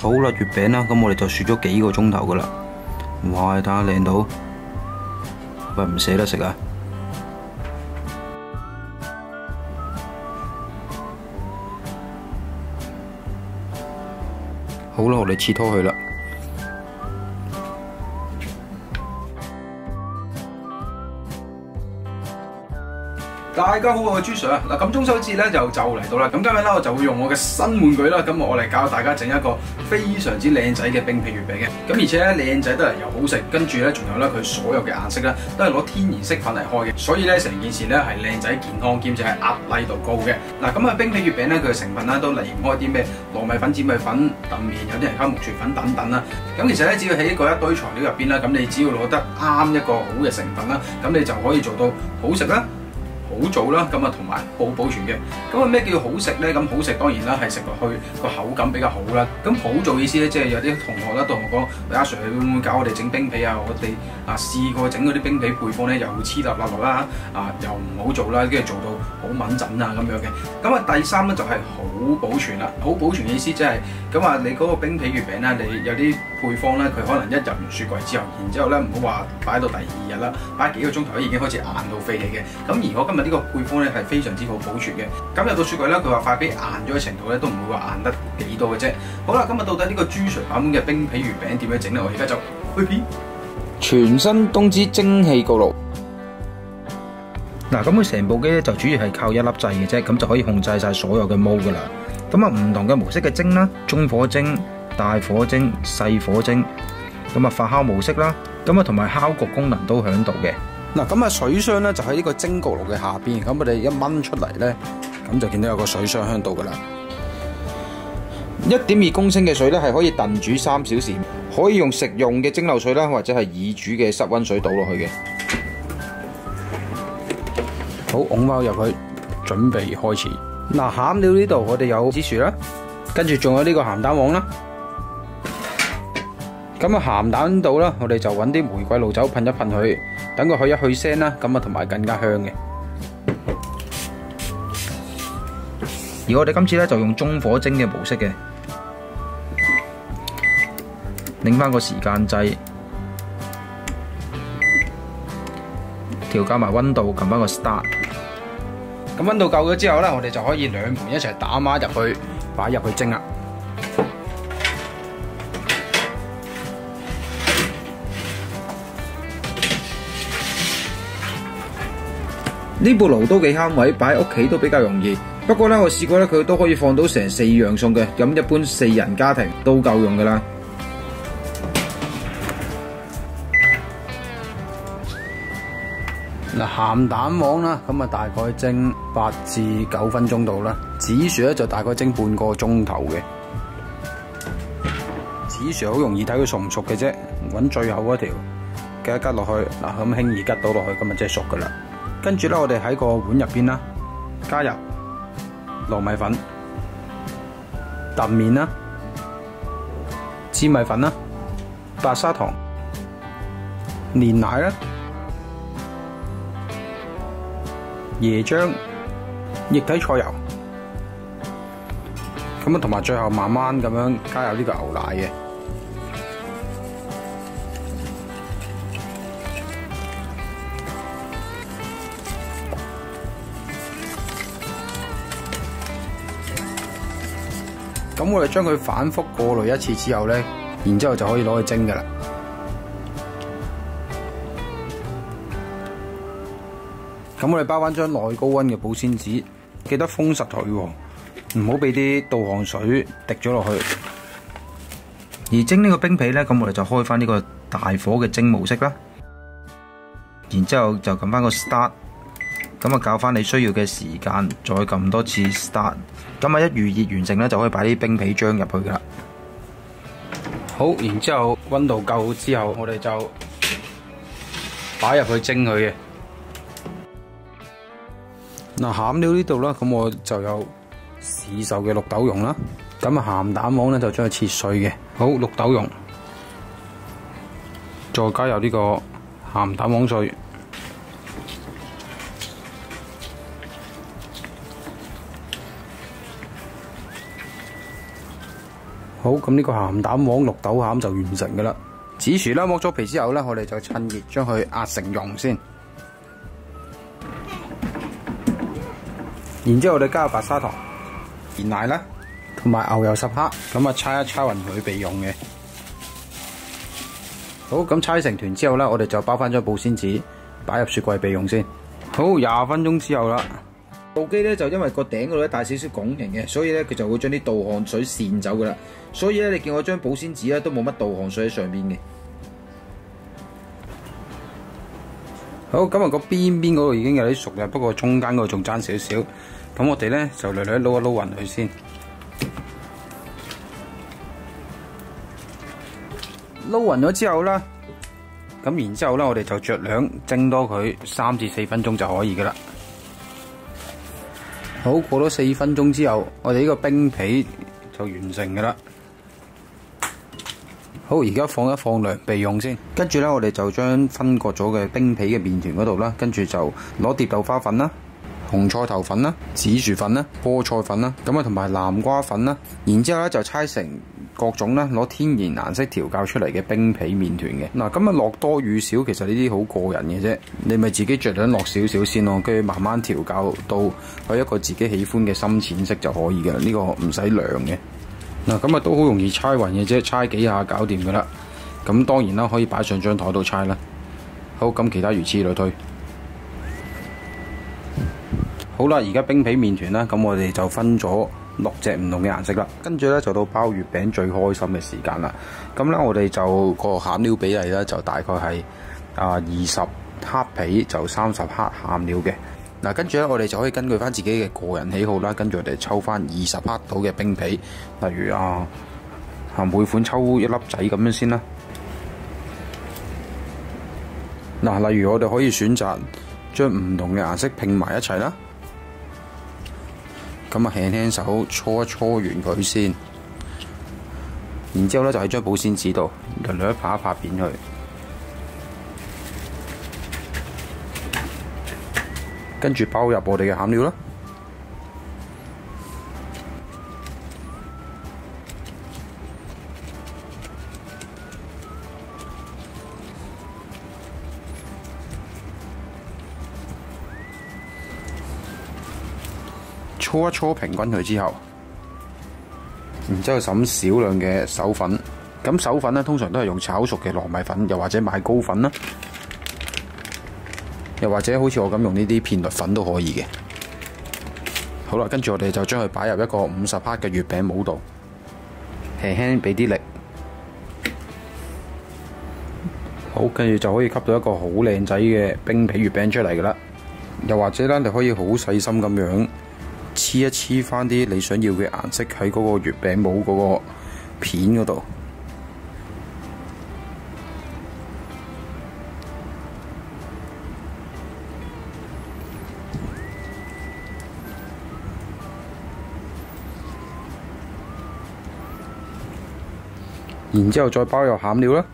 好啦，月餅啦，咁我哋就雪咗幾個鐘頭噶啦。哇，睇下靚到，喂，唔捨得食啊！好啦，我哋切拖佢啦。大家好，我係朱 Sir 啊！嗱，咁中秋節咧就嚟到啦，咁今日咧我就會用我嘅新玩具啦，咁我嚟教大家整一個非常之靚仔嘅冰皮月餅嘅，咁而且咧靚仔得嚟又好食，跟住咧仲有咧佢所有嘅顏色咧都係攞天然色粉嚟開嘅，所以咧成件事咧係靚仔健康兼且係壓力度高嘅。嗱，咁啊冰皮月餅咧佢嘅成分咧都離唔開啲咩糯米粉、紫米粉、燉麵，有啲人加木薯粉等等啦。咁其實咧只要喺嗰一堆材料入邊啦，咁你只要攞得啱一個好嘅成分啦，咁你就可以做到好食啦。好做啦，咁啊同埋好保存嘅。咁啊咩叫好食咧？咁好食當然啦，係食落去個口感比較好啦。咁好做意思咧，即係有啲同學啦同我講，阿 Sir 會唔會教我哋整冰皮啊？我哋試過整嗰啲冰皮配方咧，又黐立立啦，又唔好做啦，跟住做到好敏陣啊咁樣嘅。咁啊第三咧就係好保存啦。好保存嘅意思即係咁啊，你嗰個冰皮月餅咧，你有啲配方咧，佢可能一入完雪櫃之後，然之後咧唔好話擺到第二日啦，擺幾個鐘頭已經開始硬到飛起嘅。咁而我今日呢個配方咧係非常之好保存嘅。咁入到雪櫃咧，佢話塊皮硬咗嘅程度咧都唔會話硬得幾多嘅啫。好啦，咁啊到底呢個朱 Sir 版本嘅冰皮月餅點樣整咧？我而家就去片。全新東芝蒸氣焗爐。嗱，咁佢成部機咧就主要係靠一粒掣嘅啫，咁就可以控制晒所有嘅模噶啦。咁啊唔同嘅模式嘅蒸啦，中火蒸、大火蒸、細火蒸，咁啊發酵模式啦，咁啊同埋烤焗功能都喺度嘅。嗱，咁啊水箱咧就喺呢個蒸焗爐嘅下邊，咁我哋一掹出嚟咧，咁就見到有個水箱喺度噶啦。1.2公升嘅水咧係可以燉煮3小時，可以用食用嘅蒸餾水啦，或者係已煮嘅室溫水倒落去嘅。好，㧬包入去，準備開始。嗱，餡料呢度我哋有紫薯啦，跟住仲有呢個鹹蛋黃啦。咁啊鹹蛋度啦，我哋就揾啲玫瑰露酒噴一噴佢，等佢去一去腥啦，咁啊同埋更加香嘅。而我哋今次咧就用中火蒸嘅模式嘅，擰翻個時間掣，調校埋溫度，撳翻個 start。咁溫度夠咗之後咧，我哋就可以兩盤一齊打孖入去，擺入去蒸啦。呢部爐都幾慳位，擺喺屋企都比較容易。不過咧，我試過咧，佢都可以放到成4樣餸嘅，咁一般4人家庭都夠用噶啦。嗱，鹹蛋黃啦，咁啊大概蒸8至9分鐘度啦。紫薯咧就大概蒸半個鐘頭嘅。紫薯好容易睇佢熟唔熟嘅啫，揾最後嗰條，吉一吉落去，嗱咁輕易吉到落去，咁啊即係熟噶啦。跟住咧，我哋喺個碗入邊啦，加入糯米粉、燉麵啦、紫米粉啦、白砂糖、煉奶啦、椰漿、液體菜油，咁啊同埋最後慢慢咁樣加入呢個牛奶嘅。咁我哋將佢反覆過濾一次之後咧，然之後就可以攞去蒸噶啦。咁我哋包翻張耐高溫嘅保鮮紙，記得封實佢喎，唔好俾啲倒汗水滴咗落去。而蒸呢個冰皮咧，咁我哋就開翻呢個大火嘅蒸模式啦。然之後就撳翻個 start。咁啊，校翻你需要嘅時間，再撳多次 start。咁啊，一預熱完成咧，就可以擺啲冰皮漿入去噶啦。好，然之後溫度夠之後，我哋就擺入去蒸佢嘅。嗱，餡料呢度啦，咁我就有市售嘅綠豆蓉啦。咁啊，鹹蛋黃咧就將佢切碎嘅。好，綠豆蓉，再加入呢個鹹蛋黃碎。好，好，咁呢個鹹蛋黃綠豆餡就完成噶啦。紫薯啦，剝咗皮之後咧，我哋就趁熱將佢壓成蓉先。然之後我哋加入白砂糖、鮮奶啦，同埋牛油10克，咁啊搓一搓勻佢備用嘅。好，咁搓成團之後咧，我哋就包翻張保鮮紙，擺入雪櫃備用先。好，20分鐘之後啦。部機咧就因為個頂嗰度咧帶少少拱形嘅，所以咧佢就會將啲盜汗水濺走噶啦。所以咧你見我張保鮮紙咧都冇乜盜汗水喺上邊嘅。好，咁啊個邊邊嗰度已經有啲熟啦，不過中間嗰度仲爭少少。咁我哋咧就略略撈一撈勻佢先。撈勻咗之後啦，咁然之後咧我哋就酌量蒸多佢3至4分鐘就可以噶啦。好，過咗4分鐘之後，我哋呢個冰皮就完成噶啦。好，而家放一放涼備用先。跟住咧，我哋就將分割咗嘅冰皮嘅麵團嗰度啦，跟住就攞蝶豆花粉啦、紅菜頭粉啦、紫薯粉啦、菠菜粉啦，咁啊同埋南瓜粉啦。然之後咧就搓成各種啦，攞天然顏色調校出嚟嘅冰皮麵團嘅。嗱，咁啊落多與少，其實呢啲好個人嘅啫，你咪自己着量落少少先咯，跟住慢慢調校到去一個自己喜歡嘅深淺色就可以嘅。呢個唔使量嘅。嗱，咁啊都好容易搓勻嘅啫，搓幾下搞掂噶啦。咁當然啦，可以擺上張台度搓啦。好，咁其他如此類推。好啦，而家冰皮麵團啦，咁我哋就分咗6隻唔同嘅顏色啦。跟住咧就到包月餅最開心嘅時間啦。咁咧我哋就個餡料比例咧就大概係20克皮就30克餡料嘅。嗱，跟住咧，我哋就可以根據翻自己嘅個人喜好啦，跟住我哋抽翻20克到嘅冰皮，例如每款抽一粒仔咁樣先啦。嗱，例如我哋可以選擇將唔同嘅顏色拼埋一齊啦。咁啊，輕輕手搓一搓完佢先，然之後咧就喺張保鮮紙度略略拍一拍扁佢。跟住包入我哋嘅餡料啦，搓一搓平均佢之後，然之後灑少量嘅手粉。咁手粉咧通常都係用炒熟嘅糯米粉，又或者買糕粉啦。又或者好似我咁用呢啲片栗粉都可以嘅。好啦，跟住我哋就將佢擺入一個50克嘅月餅模度，輕輕俾啲力。好，跟住就可以吸到一個好靚仔嘅冰皮月餅出嚟㗎啦。又或者咧，你可以好細心咁樣黐一黐翻啲你想要嘅顏色喺嗰個月餅模嗰個片嗰度。然之後再包入餡料啦，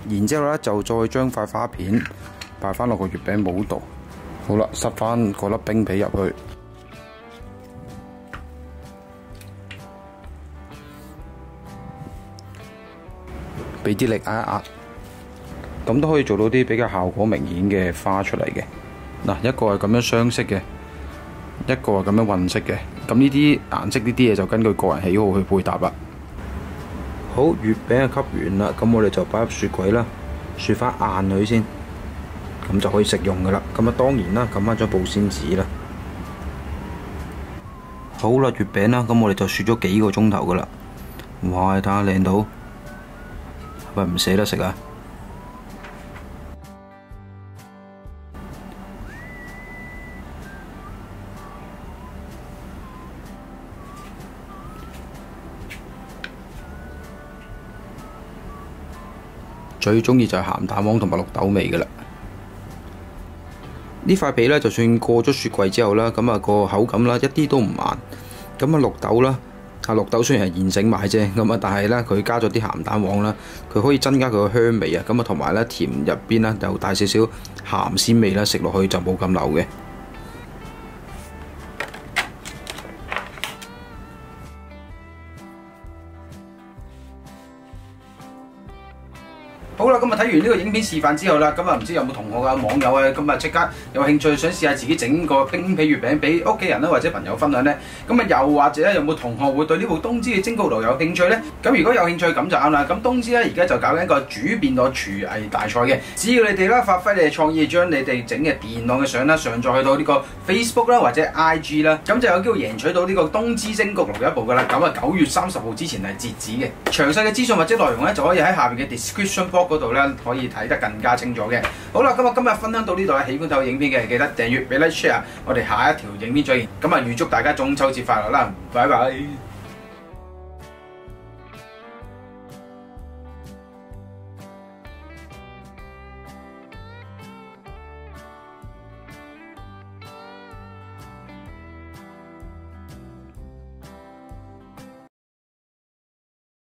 然之後咧就再將塊花片擺翻落個月餅模度。好啦，塞翻嗰粒冰皮入去。俾啲力壓一壓，咁都可以做到啲比較效果明顯嘅花出嚟嘅。嗱，一個係咁樣雙色嘅，一個係咁樣混色嘅。咁呢啲顏色呢啲嘢就根據個人喜好去配搭啦。好，月餅就吸完啦，咁我哋就擺入雪櫃啦，雪翻硬佢先，咁就可以食用噶啦。咁啊當然啦，撳翻咗保鮮紙啦。好啦，月餅啦，咁我哋就雪咗幾個鐘頭噶啦。哇，睇下靚到〜喂，唔捨得食啊！最鍾意就係鹹蛋黃同埋綠豆味㗎喇。呢塊皮咧，就算過咗雪櫃之後啦，咁啊個口感啦一啲都唔硬。咁啊綠豆啦，綠豆雖然係現成買啫，咁啊，但係咧佢加咗啲鹹蛋黃啦，佢可以增加佢個香味啊，咁啊同埋咧甜入邊咧又帶少少鹹鮮味啦，食落去就冇咁流嘅。好啦，咁啊睇完呢個影片示範之後啦，咁啊唔知有冇同學啊網友啊，咁啊即刻有興趣想試下自己整個冰皮月餅俾屋企人啦或者朋友分享呢？咁啊又或者咧有冇同學會對呢部東芝嘅蒸焗爐有興趣呢？咁如果有興趣咁就啱啦。咁東芝咧而家就搞緊一個煮便當廚藝大賽嘅，只要你哋啦發揮你嘅創意，將你哋整嘅便當嘅相啦上載去到呢個 Facebook 啦或者 IG 啦，咁就有機會贏取到呢個東芝蒸焗爐一部噶啦。咁啊9月30號之前係截止嘅，詳細嘅資訊或者內容咧就可以喺下邊嘅 description box嗰度咧可以睇得更加清楚嘅。好啦，咁我今日分享到呢度啦，喜歡睇我影片嘅記得訂閱俾 like share，我哋下一條影片再見。咁啊預祝大家中秋節快樂啦，拜拜。